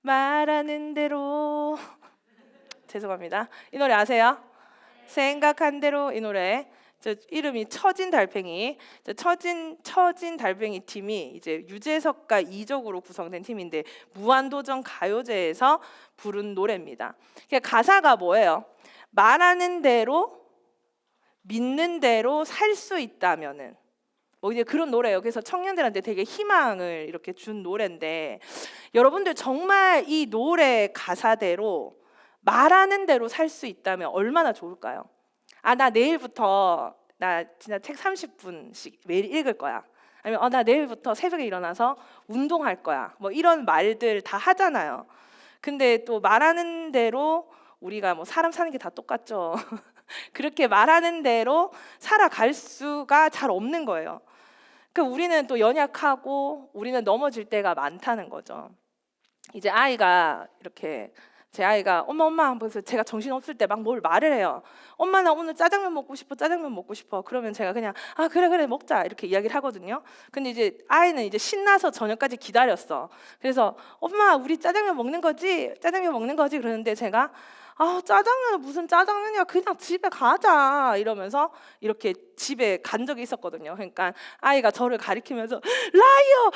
말하는 대로 죄송합니다. 이 노래 아세요? 생각한 대로 이 노래. 저 이름이 처진 달팽이. 저 처진 달팽이 팀이 이제 유재석과 이적으로 구성된 팀인데 무한도전 가요제에서 부른 노래입니다. 가사가 뭐예요? 말하는 대로 믿는 대로 살 수 있다면은 뭐 이제 그런 노래예요. 그래서 청년들한테 되게 희망을 이렇게 준 노래인데 여러분들 정말 이 노래 가사대로 말하는 대로 살 수 있다면 얼마나 좋을까요? 나 내일부터 나 진짜 책 30분씩 매일 읽을 거야. 아니면 나 내일부터 새벽에 일어나서 운동할 거야. 뭐 이런 말들 다 하잖아요. 근데 또 말하는 대로 우리가 뭐 사람 사는 게 다 똑같죠. 그렇게 말하는 대로 살아갈 수가 잘 없는 거예요. 그러니까 우리는 또 연약하고 우리는 넘어질 때가 많다는 거죠. 이제 아이가 이렇게 제 아이가 엄마 하면서 제가 정신 없을 때 막 뭘 말을 해요. 엄마 나 오늘 짜장면 먹고 싶어. 그러면 제가 그냥 그래 먹자 이렇게 이야기를 하거든요. 근데 이제 아이는 이제 신나서 저녁까지 기다렸어. 그래서 엄마 우리 짜장면 먹는 거지 그러는데 제가 짜장면은 무슨 짜장면이야, 그냥 집에 가자 이러면서 이렇게 집에 간 적이 있었거든요. 그러니까 아이가 저를 가리키면서 라이어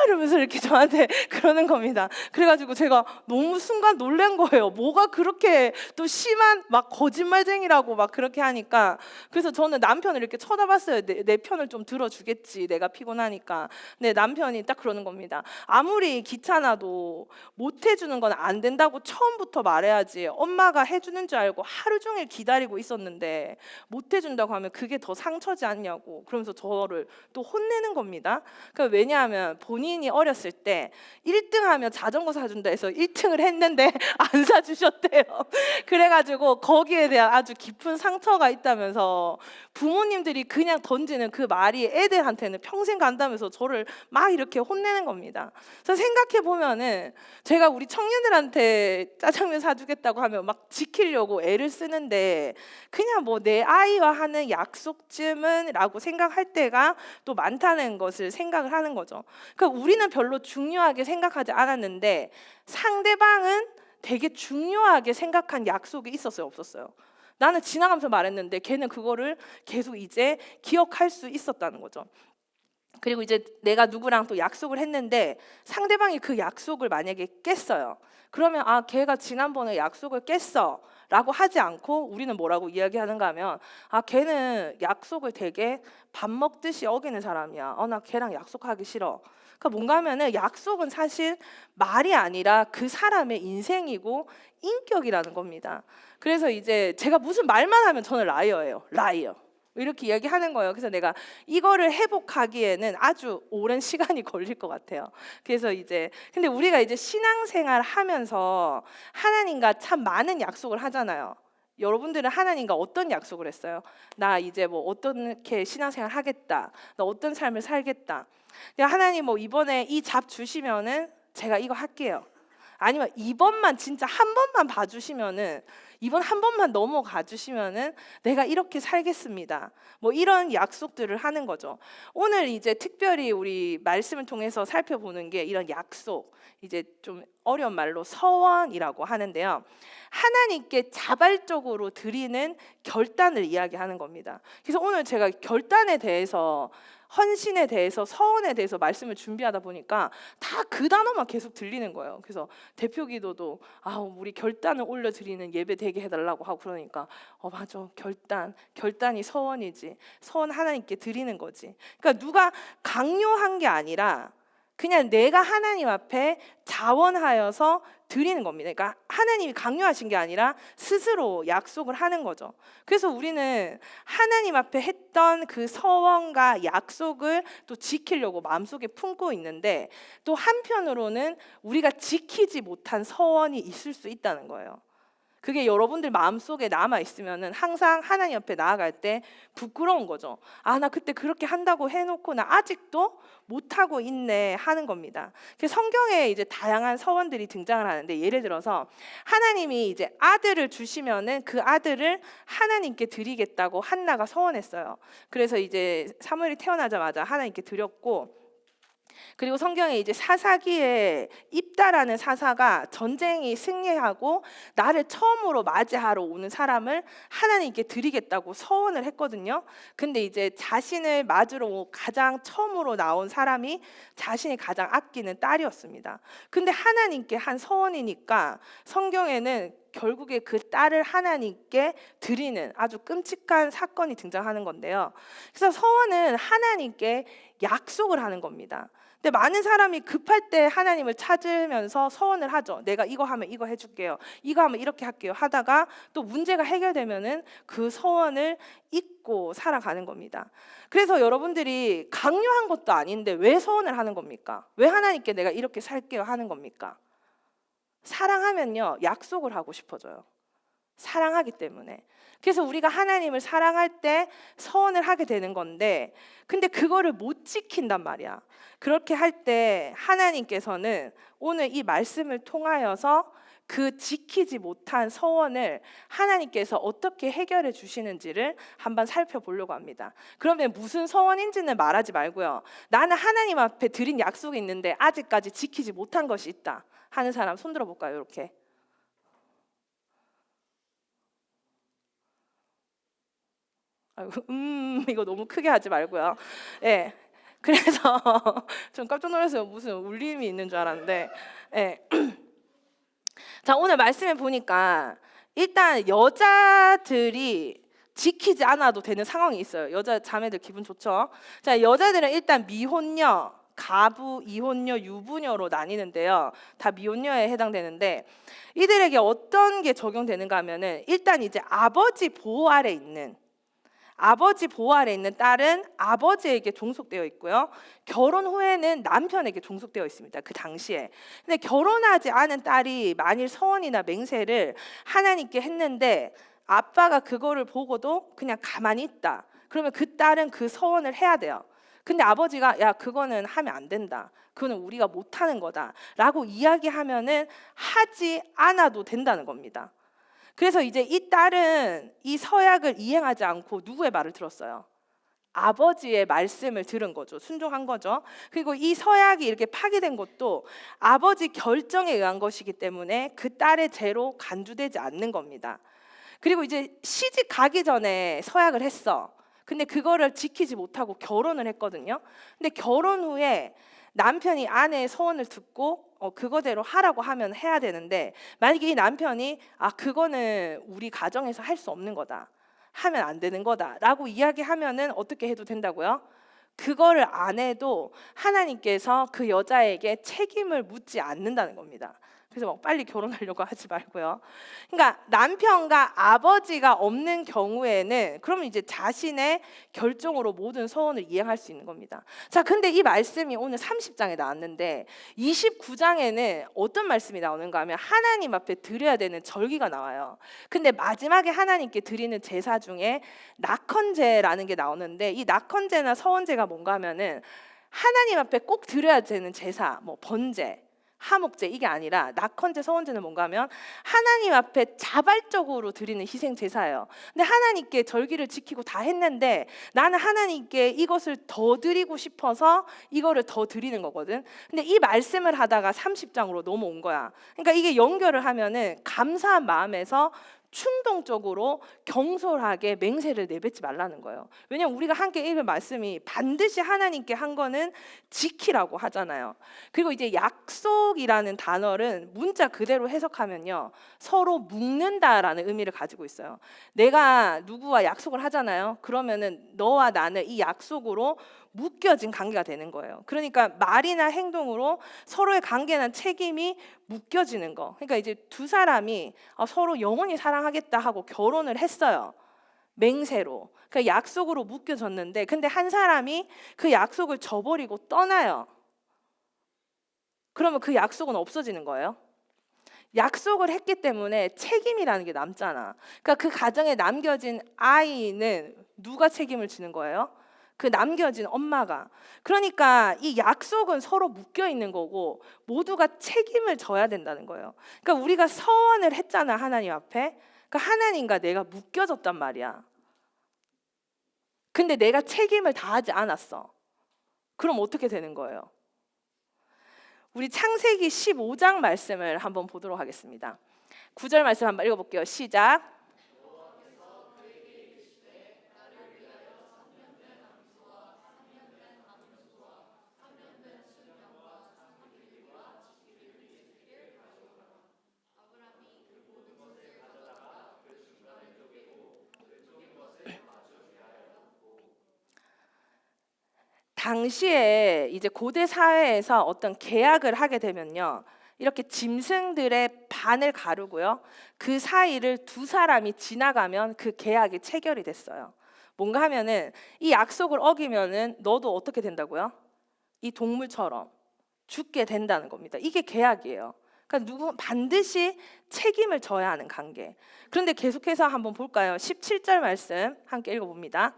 이러면서 이렇게 저한테 그러는 겁니다. 그래가지고 제가 너무 순간 놀란 거예요. 뭐가 그렇게 또 심한 막 거짓말쟁이라고 막 그렇게 하니까. 그래서 저는 남편을 이렇게 쳐다봤어요. 내 편을 좀 들어주겠지, 내가 피곤하니까. 근데 남편이 딱 그러는 겁니다. 아무리 귀찮아도 못 해주는 건 안 된다고 처음부터 말해야지. 엄마가 해주는 줄 알고 하루 종일 기다리고 있었는데 못 해준다고 하면 그게 더 상처지 않냐고. 그러면서 저를 또 혼내는 겁니다. 그러니까 왜냐하면 본인이 어렸을 때 1등하면 자전거 사준다 해서 1등을 했는데 안 사주셨대요. 그래가지고 거기에 대한 아주 깊은 상처가 있다면서 부모님들이 그냥 던지는 그 말이 애들한테는 평생 간다면서 저를 막 이렇게 혼내는 겁니다. 그래서 생각해 보면은 제가 우리 청년들한테 짜장면 사주겠다고 하면 막 지키려고 애를 쓰는데 그냥 뭐 내 아이와 하는 약속쯤은 라고 생각할 때가 또 많다는 것을 생각을 하는 거죠. 그러니까 우리는 별로 중요하게 생각하지 않았는데 상대방은 되게 중요하게 생각한 약속이 있었어요, 없었어요? 나는 지나가면서 말했는데 걔는 그거를 계속 이제 기억할 수 있었다는 거죠. 그리고 이제 내가 누구랑 또 약속을 했는데 상대방이 그 약속을 만약에 깼어요. 그러면 걔가 지난번에 약속을 깼어 라고 하지 않고 우리는 뭐라고 이야기하는가 하면 걔는 약속을 되게 밥 먹듯이 어기는 사람이야. 나 걔랑 약속하기 싫어. 그러니까 뭔가 하면은 약속은 사실 말이 아니라 그 사람의 인생이고 인격이라는 겁니다. 그래서 이제 제가 무슨 말만 하면 저는 라이어예요. 라이어. 이렇게 이야기하는 거예요. 그래서 내가 이거를 회복하기에는 아주 오랜 시간이 걸릴 것 같아요. 그래서 이제 근데 우리가 이제 신앙생활 하면서 하나님과 참 많은 약속을 하잖아요. 여러분들은 하나님과 어떤 약속을 했어요? 나 이제 뭐 어떻게 신앙생활 하겠다. 나 어떤 삶을 살겠다. 하나님 뭐 이번에 이 잡 주시면은 제가 이거 할게요. 아니면 이번만 진짜 한 번만 봐주시면은 이번 한 번만 넘어가 주시면은 내가 이렇게 살겠습니다. 뭐 이런 약속들을 하는 거죠. 오늘 이제 특별히 우리 말씀을 통해서 살펴보는 게 이런 약속, 이제 좀 어려운 말로 서원이라고 하는데요. 하나님께 자발적으로 드리는 결단을 이야기하는 겁니다. 그래서 오늘 제가 결단에 대해서 헌신에 대해서 서원에 대해서 말씀을 준비하다 보니까 다 그 단어만 계속 들리는 거예요. 그래서 대표 기도도 우리 결단을 올려드리는 예배 되게 해달라고 하고 그러니까 맞아, 결단이 서원이지. 서원 하나님께 드리는 거지. 그러니까 누가 강요한 게 아니라 그냥 내가 하나님 앞에 자원하여서 드리는 겁니다. 그러니까 하나님이 강요하신 게 아니라 스스로 약속을 하는 거죠. 그래서 우리는 하나님 앞에 했던 그 서원과 약속을 또 지키려고 마음속에 품고 있는데 또 한편으로는 우리가 지키지 못한 서원이 있을 수 있다는 거예요. 그게 여러분들 마음속에 남아있으면 항상 하나님 앞에 나아갈 때 부끄러운 거죠. 나 그때 그렇게 한다고 해놓고 나 아직도 못하고 있네 하는 겁니다. 성경에 이제 다양한 서원들이 등장을 하는데 예를 들어서 하나님이 이제 아들을 주시면은 그 아들을 하나님께 드리겠다고 한나가 서원했어요. 그래서 이제 사무엘이 태어나자마자 하나님께 드렸고 그리고 성경에 이제 사사기에 입다라는 사사가 전쟁이 승리하고 나를 처음으로 맞이하러 오는 사람을 하나님께 드리겠다고 서원을 했거든요. 근데 이제 자신을 맞으러 가장 처음으로 나온 사람이 자신이 가장 아끼는 딸이었습니다. 근데 하나님께 한 서원이니까 성경에는 결국에 그 딸을 하나님께 드리는 아주 끔찍한 사건이 등장하는 건데요. 그래서 서원은 하나님께 약속을 하는 겁니다. 근데 많은 사람이 급할 때 하나님을 찾으면서 서원을 하죠. 내가 이거 하면 이거 해줄게요. 이거 하면 이렇게 할게요. 하다가 또 문제가 해결되면은 그 서원을 잊고 살아가는 겁니다. 그래서 여러분들이 강요한 것도 아닌데 왜 서원을 하는 겁니까? 왜 하나님께 내가 이렇게 살게요 하는 겁니까? 사랑하면요, 약속을 하고 싶어져요. 사랑하기 때문에. 그래서 우리가 하나님을 사랑할 때 서원을 하게 되는 건데, 근데 그거를 못 지킨단 말이야. 그렇게 할 때 하나님께서는 오늘 이 말씀을 통하여서 그 지키지 못한 서원을 하나님께서 어떻게 해결해 주시는지를 한번 살펴보려고 합니다. 그러면 무슨 서원인지는 말하지 말고요. 나는 하나님 앞에 드린 약속이 있는데 아직까지 지키지 못한 것이 있다 하는 사람 손 들어볼까요? 이렇게. 아이고, 이거 너무 크게 하지 말고요. 예. 그래서 좀 깜짝 놀랐어요. 무슨 울림이 있는 줄 알았는데. 예. 자, 오늘 말씀에 보니까 일단 여자들이 지키지 않아도 되는 상황이 있어요. 여자 자매들 기분 좋죠? 자, 여자들은 일단 미혼녀, 가부, 이혼녀, 유부녀로 나뉘는데요. 다 미혼녀에 해당되는데 이들에게 어떤 게 적용되는가 하면은 일단 이제 아버지 보호 아래 있는 딸은 아버지에게 종속되어 있고요. 결혼 후에는 남편에게 종속되어 있습니다. 그 당시에. 근데 결혼하지 않은 딸이 만일 서원이나 맹세를 하나님께 했는데 아빠가 그거를 보고도 그냥 가만히 있다. 그러면 그 딸은 그 서원을 해야 돼요. 근데 아버지가 야, 그거는 하면 안 된다. 그거는 우리가 못하는 거다라고 이야기하면은 하지 않아도 된다는 겁니다. 그래서 이제 이 딸은 이 서약을 이행하지 않고 누구의 말을 들었어요? 아버지의 말씀을 들은 거죠. 순종한 거죠. 그리고 이 서약이 이렇게 파기된 것도 아버지 결정에 의한 것이기 때문에 그 딸의 죄로 간주되지 않는 겁니다. 그리고 이제 시집 가기 전에 서약을 했어. 근데 그거를 지키지 못하고 결혼을 했거든요. 근데 결혼 후에 남편이 아내의 소원을 듣고 그거대로 하라고 하면 해야 되는데 만약에 이 남편이 그거는 우리 가정에서 할 수 없는 거다. 하면 안 되는 거다라고 이야기하면은 어떻게 해도 된다고요? 그거를 안 해도 하나님께서 그 여자에게 책임을 묻지 않는다는 겁니다. 그래서 막 빨리 결혼하려고 하지 말고요. 그러니까 남편과 아버지가 없는 경우에는 그러면 이제 자신의 결정으로 모든 서원을 이행할 수 있는 겁니다. 자, 근데 이 말씀이 오늘 30장에 나왔는데 29장에는 어떤 말씀이 나오는가 하면 하나님 앞에 드려야 되는 절기가 나와요. 근데 마지막에 하나님께 드리는 제사 중에 낙헌제라는 게 나오는데 이 낙헌제나 서원제가 뭔가 하면은 하나님 앞에 꼭 드려야 되는 제사, 뭐 번제, 하목제 이게 아니라 낙헌제, 서원제는 뭔가 하면 하나님 앞에 자발적으로 드리는 희생 제사예요. 근데 하나님께 절기를 지키고 다 했는데 나는 하나님께 이것을 더 드리고 싶어서 이거를 더 드리는 거거든. 근데 이 말씀을 하다가 30장으로 넘어온 거야. 그러니까 이게 연결을 하면은 감사한 마음에서 충동적으로 경솔하게 맹세를 내뱉지 말라는 거예요. 왜냐하면 우리가 함께 읽은 말씀이 반드시 하나님께 한 거는 지키라고 하잖아요. 그리고 이제 약속이라는 단어는 문자 그대로 해석하면요, 서로 묶는다라는 의미를 가지고 있어요. 내가 누구와 약속을 하잖아요. 그러면은 너와 나는 이 약속으로 묶여진 관계가 되는 거예요. 그러니까 말이나 행동으로 서로의 관계나 책임이 묶여지는 거. 그러니까 이제 두 사람이 서로 영원히 사랑하겠다 하고 결혼을 했어요. 맹세로. 그 약속으로 묶여졌는데 근데 한 사람이 그 약속을 저버리고 떠나요. 그러면 그 약속은 없어지는 거예요. 약속을 했기 때문에 책임이라는 게 남잖아. 그러니까 그 가정에 남겨진 아이는 누가 책임을 지는 거예요? 그 남겨진 엄마가. 그러니까 이 약속은 서로 묶여 있는 거고 모두가 책임을 져야 된다는 거예요. 그러니까 우리가 서원을 했잖아, 하나님 앞에. 그러니까 하나님과 내가 묶여졌단 말이야. 근데 내가 책임을 다하지 않았어. 그럼 어떻게 되는 거예요? 우리 창세기 15장 말씀을 한번 보도록 하겠습니다. 9절 말씀 한번 읽어볼게요. 시작. 당시에 이제 고대 사회에서 어떤 계약을 하게 되면요, 이렇게 짐승들의 반을 가르고요, 그 사이를 두 사람이 지나가면 그 계약이 체결이 됐어요. 뭔가 하면은 이 약속을 어기면은 너도 어떻게 된다고요? 이 동물처럼 죽게 된다는 겁니다. 이게 계약이에요. 그러니까 누구 반드시 책임을 져야 하는 관계. 그런데 계속해서 한번 볼까요? 17절 말씀 함께 읽어봅니다.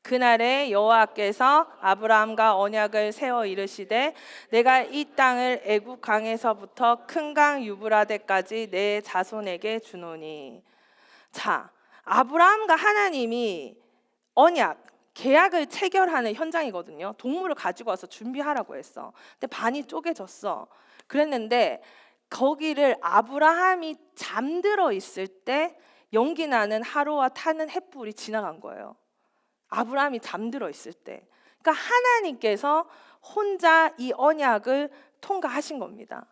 그날에 여호와께서 아브라함과 언약을 세워 이르시되 내가 이 땅을 애굽 강에서부터 큰 강 유브라데까지 내 자손에게 주노니. 자, 아브라함과 하나님이 언약 계약을 체결하는 현장이거든요. 동물을 가지고 와서 준비하라고 했어. 근데 반이 쪼개졌어. 그랬는데 거기를 아브라함이 잠들어 있을 때 연기 나는 하루와 타는 햇불이 지나간 거예요. 아브라함이 잠들어 있을 때. 그러니까 하나님께서 혼자 이 언약을 통과하신 겁니다.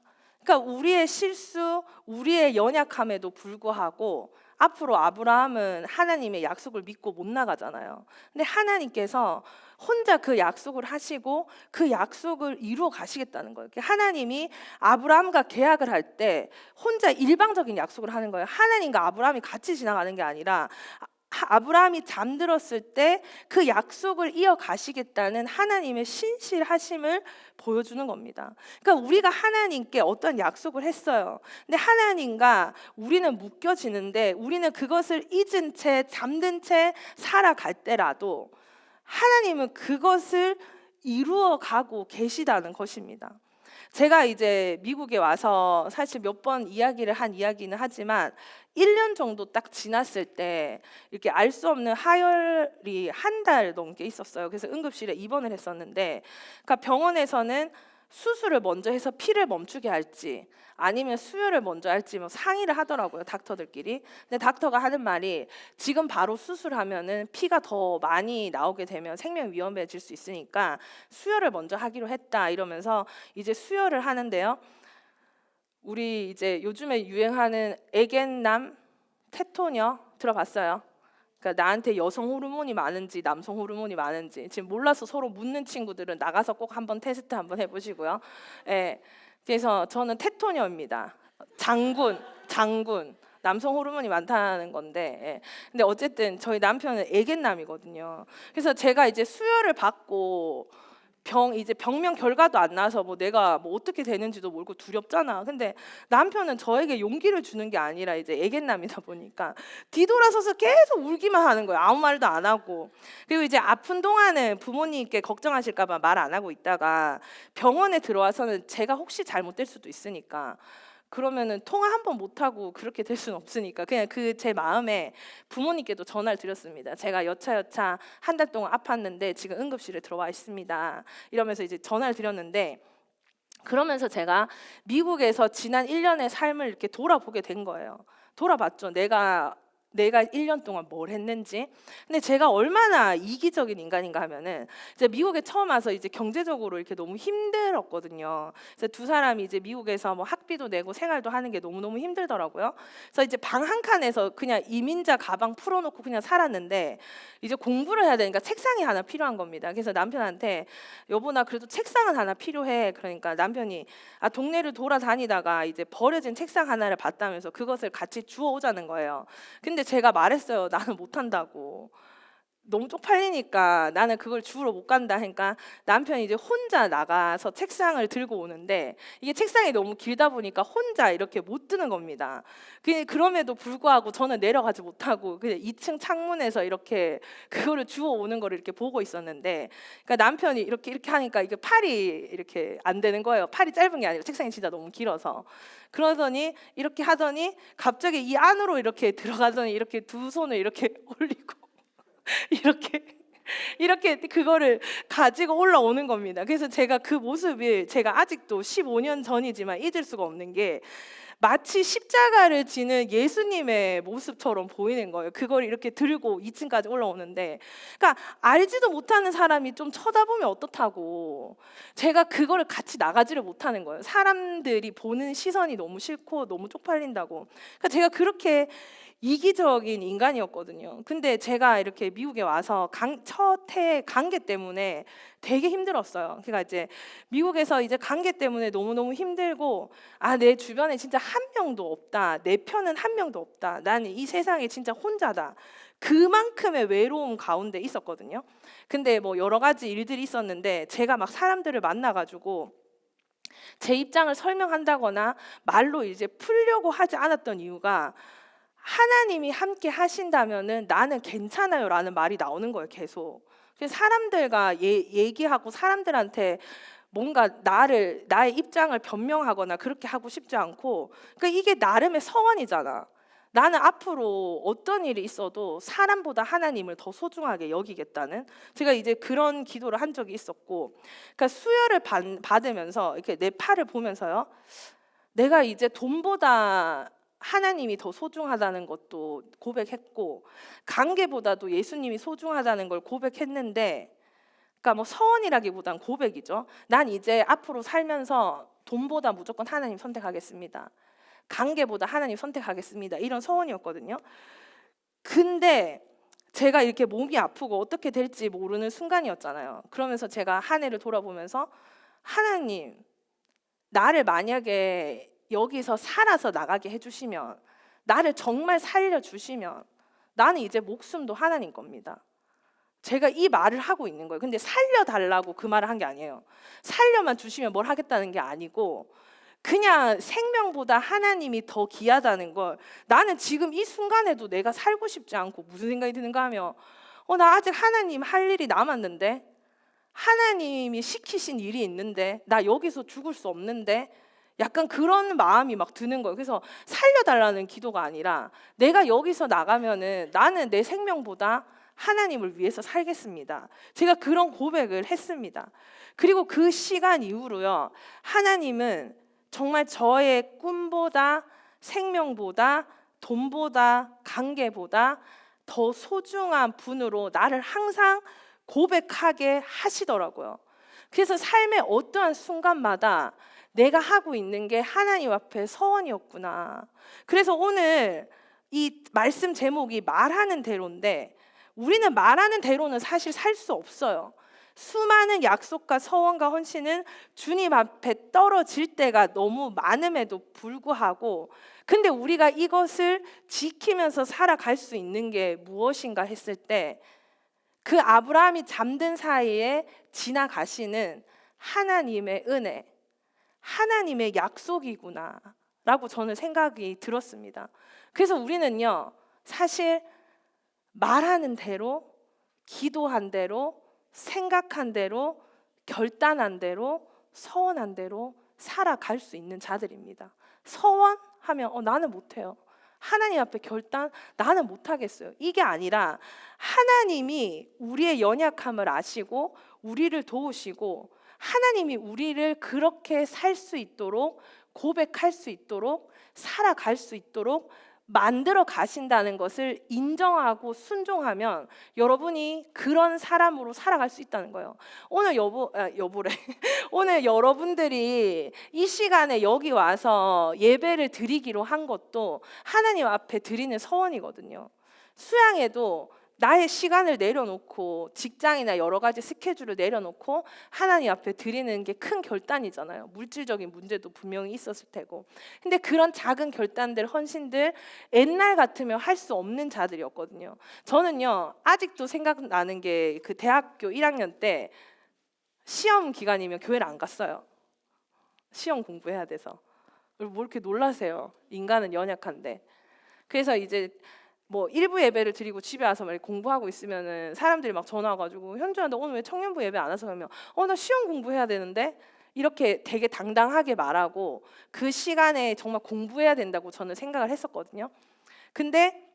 그러니까 우리의 실수, 우리의 연약함에도 불구하고 앞으로 아브라함은 하나님의 약속을 믿고 못 나가잖아요. 근데 하나님께서 혼자 그 약속을 하시고 그 약속을 이루어 가시겠다는 거예요. 하나님이 아브라함과 계약을 할 때 혼자 일방적인 약속을 하는 거예요. 하나님과 아브라함이 같이 지나가는 게 아니라 아브라함이 잠들었을 때 그 약속을 이어가시겠다는 하나님의 신실하심을 보여주는 겁니다. 그러니까 우리가 하나님께 어떤 약속을 했어요. 근데 하나님과 우리는 묶여지는데 우리는 그것을 잊은 채 잠든 채 살아갈 때라도 하나님은 그것을 이루어 가고 계시다는 것입니다. 제가 이제 미국에 와서 사실 몇 번 이야기는 하지만 1년 정도 딱 지났을 때 이렇게 알 수 없는 하혈이 한 달 넘게 있었어요. 그래서 응급실에 입원을 했었는데, 그러니까 병원에서는 수술을 먼저 해서 피를 멈추게 할지 아니면 수혈을 먼저 할지 뭐 상의를 하더라고요, 닥터들끼리. 근데 닥터가 하는 말이 지금 바로 수술하면은 피가 더 많이 나오게 되면 생명 위험해질 수 있으니까 수혈을 먼저 하기로 했다 이러면서 이제 수혈을 하는데요. 우리 이제 요즘에 유행하는 애견남 테토녀 들어봤어요? 그러니까 나한테 여성 호르몬이 많은지 남성 호르몬이 많은지 지금 몰라서 서로 묻는 친구들은 나가서 꼭 한번 테스트 한번 해보시고요. 예. 그래서 저는 테토녀입니다. 장군. 남성 호르몬이 많다는 건데, 예. 근데 어쨌든 저희 남편은 애견남이거든요. 그래서 제가 이제 수혈을 받고 이제 병명 결과도 안 나서 뭐 내가 뭐 어떻게 되는지도 모르고 두렵잖아. 근데 남편은 저에게 용기를 주는 게 아니라 이제 애견남이다 보니까 뒤돌아서서 계속 울기만 하는 거예요. 아무 말도 안 하고. 그리고 이제 아픈 동안은 부모님께 걱정하실까 봐 말 안 하고 있다가 병원에 들어와서는 제가 혹시 잘못될 수도 있으니까 그러면은 통화 한 번 못 하고 그렇게 될 수는 없으니까 그냥 그 제 마음에 부모님께도 전화를 드렸습니다. 제가 여차 한 달 동안 아팠는데 지금 응급실에 들어와 있습니다. 이러면서 이제 전화를 드렸는데, 그러면서 제가 미국에서 지난 1년의 삶을 이렇게 돌아보게 된 거예요. 돌아봤죠. 내가 1년 동안 뭘 했는지. 근데 제가 얼마나 이기적인 인간인가 하면은 이제 미국에 처음 와서 이제 경제적으로 이렇게 너무 힘들었거든요. 그래서 두 사람이 이제 미국에서 뭐 학비도 내고 생활도 하는 게 너무너무 힘들더라고요. 그래서 이제 방 한 칸에서 그냥 이민자 가방 풀어놓고 그냥 살았는데 이제 공부를 해야 되니까 책상이 하나 필요한 겁니다. 그래서 남편한테 여보 나 그래도 책상은 하나 필요해. 그러니까 남편이 동네를 돌아다니다가 이제 버려진 책상 하나를 봤다면서 그것을 같이 주워 오자는 거예요. 근데 제가 말했어요. 나는 못한다고. 너무 쪽팔리니까 나는 그걸 주우러 못 간다 하니까 남편이 이제 혼자 나가서 책상을 들고 오는데 이게 책상이 너무 길다 보니까 혼자 이렇게 못 드는 겁니다. 그럼에도 불구하고 저는 내려가지 못하고 그냥 2층 창문에서 이렇게 그거를 주워 오는 거를 이렇게 보고 있었는데, 그러니까 남편이 이렇게 하니까 이게 팔이 이렇게 안 되는 거예요. 팔이 짧은 게 아니라 책상이 진짜 너무 길어서. 그러더니 이렇게 하더니 갑자기 이 안으로 이렇게 들어가더니 이렇게 두 손을 이렇게 올리고 이렇게 이렇게 그거를 가지고 올라오는 겁니다. 그래서 제가 그 모습을 제가 아직도 15년 전이지만 잊을 수가 없는 게 마치 십자가를 지는 예수님의 모습처럼 보이는 거예요. 그걸 이렇게 들고 2층까지 올라오는데, 그러니까 알지도 못하는 사람이 좀 쳐다보면 어떻다고. 제가 그거를 같이 나가지를 못하는 거예요. 사람들이 보는 시선이 너무 싫고 너무 쪽팔린다고. 그러니까 제가 그렇게 이기적인 인간이었거든요. 근데 제가 이렇게 미국에 와서 첫 해 관계 때문에 되게 힘들었어요. 그러니까 이제 미국에서 이제 관계 때문에 너무너무 힘들고, 아, 내 주변에 진짜 한 명도 없다. 내 편은 한 명도 없다. 나는 이 세상에 진짜 혼자다. 그만큼의 외로움 가운데 있었거든요. 근데 뭐 여러 가지 일들이 있었는데 제가 막 사람들을 만나가지고 제 입장을 설명한다거나 말로 이제 풀려고 하지 않았던 이유가, 하나님이 함께 하신다면은 나는 괜찮아요라는 말이 나오는 거예요, 계속. 그래서 사람들과 얘기하고 사람들한테 뭔가 나의 입장을 변명하거나 그렇게 하고 싶지 않고, 그러니까 이게 나름의 서원이잖아. 나는 앞으로 어떤 일이 있어도 사람보다 하나님을 더 소중하게 여기겠다는, 제가 이제 그런 기도를 한 적이 있었고, 그러니까 수혈을 받으면서 이렇게 내 팔을 보면서요, 내가 이제 돈보다 하나님이 더 소중하다는 것도 고백했고, 관계보다도 예수님이 소중하다는 걸 고백했는데, 그러니까 뭐 서원이라기보단 고백이죠. 난 이제 앞으로 살면서 돈보다 무조건 하나님 선택하겠습니다. 관계보다 하나님 선택하겠습니다. 이런 서원이었거든요. 근데 제가 이렇게 몸이 아프고 어떻게 될지 모르는 순간이었잖아요. 그러면서 제가 한 해를 돌아보면서, 하나님, 나를 만약에 여기서 살아서 나가게 해주시면, 나를 정말 살려주시면 나는 이제 목숨도 하나님 겁니다. 제가 이 말을 하고 있는 거예요. 근데 살려달라고 그 말을 한 게 아니에요. 살려만 주시면 뭘 하겠다는 게 아니고, 그냥 생명보다 하나님이 더 귀하다는 걸, 나는 지금 이 순간에도 내가 살고 싶지 않고 무슨 생각이 드는가 하면, 나 아직 하나님 할 일이 남았는데, 하나님이 시키신 일이 있는데, 나 여기서 죽을 수 없는데, 약간 그런 마음이 막 드는 거예요. 그래서 살려달라는 기도가 아니라, 내가 여기서 나가면은 나는 내 생명보다 하나님을 위해서 살겠습니다. 제가 그런 고백을 했습니다. 그리고 그 시간 이후로요, 하나님은 정말 저의 꿈보다, 생명보다, 돈보다, 관계보다 더 소중한 분으로 나를 항상 고백하게 하시더라고요. 그래서 삶의 어떠한 순간마다 내가 하고 있는 게 하나님 앞에 서원이었구나. 그래서 오늘 이 말씀 제목이 말하는 대로인데, 우리는 말하는 대로는 사실 살 수 없어요. 수많은 약속과 서원과 헌신은 주님 앞에 떨어질 때가 너무 많음에도 불구하고, 근데 우리가 이것을 지키면서 살아갈 수 있는 게 무엇인가 했을 때, 그 아브라함이 잠든 사이에 지나가시는 하나님의 은혜, 하나님의 약속이구나 라고 저는 생각이 들었습니다. 그래서 우리는요, 사실 말하는 대로, 기도한 대로, 생각한 대로, 결단한 대로, 서원한 대로 살아갈 수 있는 자들입니다. 서원하면 나는 못해요. 하나님 앞에 결단, 나는 못하겠어요. 이게 아니라 하나님이 우리의 연약함을 아시고 우리를 도우시고, 하나님이 우리를 그렇게 살 수 있도록, 고백할 수 있도록, 살아갈 수 있도록 만들어 가신다는 것을 인정하고 순종하면 여러분이 그런 사람으로 살아갈 수 있다는 거예요. 오늘 여보래. 오늘 여러분들이 이 시간에 여기 와서 예배를 드리기로 한 것도 하나님 앞에 드리는 서원이거든요. 수양에도 나의 시간을 내려놓고, 직장이나 여러 가지 스케줄을 내려놓고 하나님 앞에 드리는 게 큰 결단이잖아요. 물질적인 문제도 분명히 있었을 테고. 근데 그런 작은 결단들, 헌신들 옛날 같으면 할 수 없는 자들이었거든요. 저는요, 아직도 생각나는 게 그 대학교 1학년 때 시험 기간이면 교회를 안 갔어요. 시험 공부해야 돼서. 뭐 이렇게 놀라세요. 인간은 연약한데. 그래서 이제 뭐 일부 예배를 드리고 집에 와서 막 공부하고 있으면은 사람들이 막 전화 와가지고, 현주야 너 오늘 왜 청년부 예배 안 와서? 그러면 나 시험 공부해야 되는데, 이렇게 되게 당당하게 말하고 그 시간에 정말 공부해야 된다고 저는 생각을 했었거든요. 근데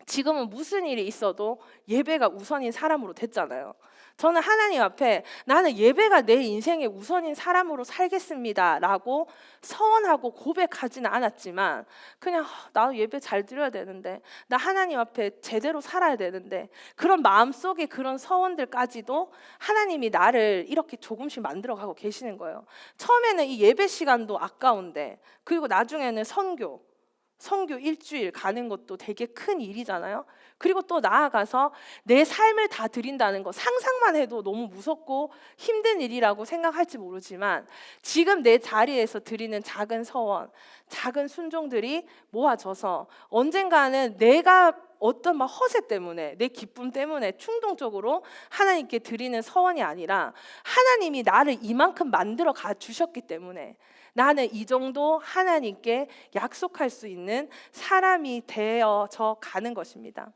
지금은 무슨 일이 있어도 예배가 우선인 사람으로 됐잖아요. 저는 하나님 앞에 나는 예배가 내 인생의 우선인 사람으로 살겠습니다라고 서원하고 고백하지는 않았지만 그냥 나 예배 잘 드려야 되는데 나 하나님 앞에 제대로 살아야 되는데 그런 마음속에 그런 서원들까지도 하나님이 나를 이렇게 조금씩 만들어가고 계시는 거예요. 처음에는 이 예배 시간도 아까운데 그리고 나중에는 선교 일주일 가는 것도 되게 큰 일이잖아요. 그리고 또 나아가서 내 삶을 다 드린다는 거 상상만 해도 너무 무섭고 힘든 일이라고 생각할지 모르지만 지금 내 자리에서 드리는 작은 서원, 작은 순종들이 모아져서 언젠가는 내가 어떤 막 허세 때문에 내 기쁨 때문에 충동적으로 하나님께 드리는 서원이 아니라 하나님이 나를 이만큼 만들어 가 주셨기 때문에 나는 이 정도 하나님께 약속할 수 있는 사람이 되어져 가는 것입니다.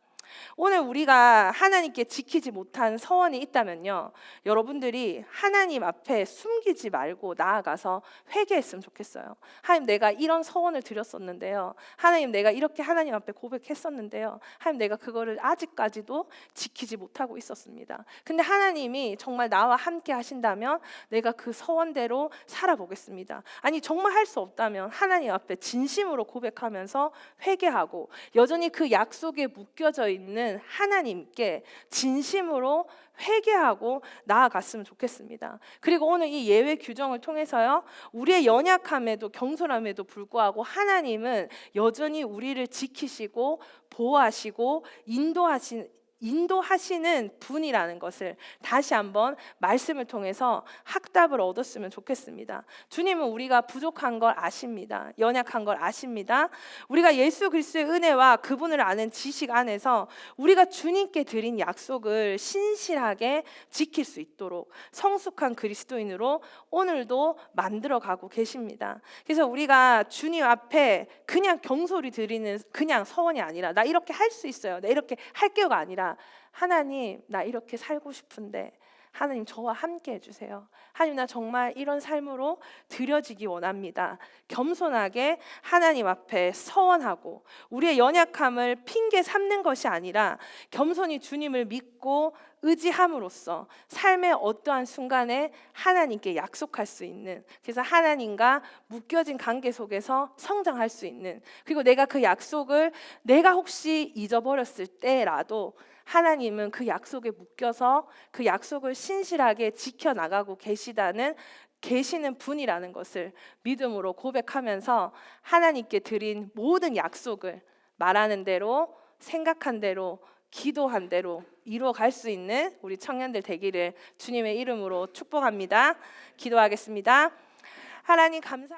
오늘 우리가 하나님께 지키지 못한 서원이 있다면요, 여러분들이 하나님 앞에 숨기지 말고 나아가서 회개했으면 좋겠어요. 하나님, 내가 이런 서원을 드렸었는데요, 하나님, 내가 이렇게 하나님 앞에 고백했었는데요, 하나님, 내가 그거를 아직까지도 지키지 못하고 있었습니다. 근데 하나님이 정말 나와 함께 하신다면 내가 그 서원대로 살아보겠습니다. 아니, 정말 할 수 없다면 하나님 앞에 진심으로 고백하면서 회개하고 여전히 그 약속에 묶여져 있는 하나님께 진심으로 회개하고 나아갔으면 좋겠습니다. 그리고 오늘 이 예외 규정을 통해서요, 우리의 연약함에도 경솔함에도 불구하고 하나님은 여전히 우리를 지키시고 보호하시고 인도하시는 분이라는 것을 다시 한번 말씀을 통해서 학답을 얻었으면 좋겠습니다. 주님은 우리가 부족한 걸 아십니다. 연약한 걸 아십니다. 우리가 예수 그리스도의 은혜와 그분을 아는 지식 안에서 우리가 주님께 드린 약속을 신실하게 지킬 수 있도록 성숙한 그리스도인으로 오늘도 만들어가고 계십니다. 그래서 우리가 주님 앞에 그냥 경솔히 드리는 그냥 서원이 아니라 나 이렇게 할 수 있어요, 나 이렇게 할게요가 아니라 하나님, 나 이렇게 살고 싶은데 하나님 저와 함께 해주세요. 하나님, 나 정말 이런 삶으로 드려지기 원합니다. 겸손하게 하나님 앞에 서원하고 우리의 연약함을 핑계 삼는 것이 아니라 겸손히 주님을 믿고 의지함으로써 삶의 어떠한 순간에 하나님께 약속할 수 있는, 그래서 하나님과 묶여진 관계 속에서 성장할 수 있는, 그리고 내가 그 약속을 내가 혹시 잊어버렸을 때라도 하나님은 그 약속에 묶여서 그 약속을 신실하게 지켜나가고 계시는 분이라는 것을 믿음으로 고백하면서 하나님께 드린 모든 약속을 말하는 대로, 생각한 대로, 기도한 대로 이루어갈 수 있는 우리 청년들 되기를 주님의 이름으로 축복합니다. 기도하겠습니다. 하나님 감사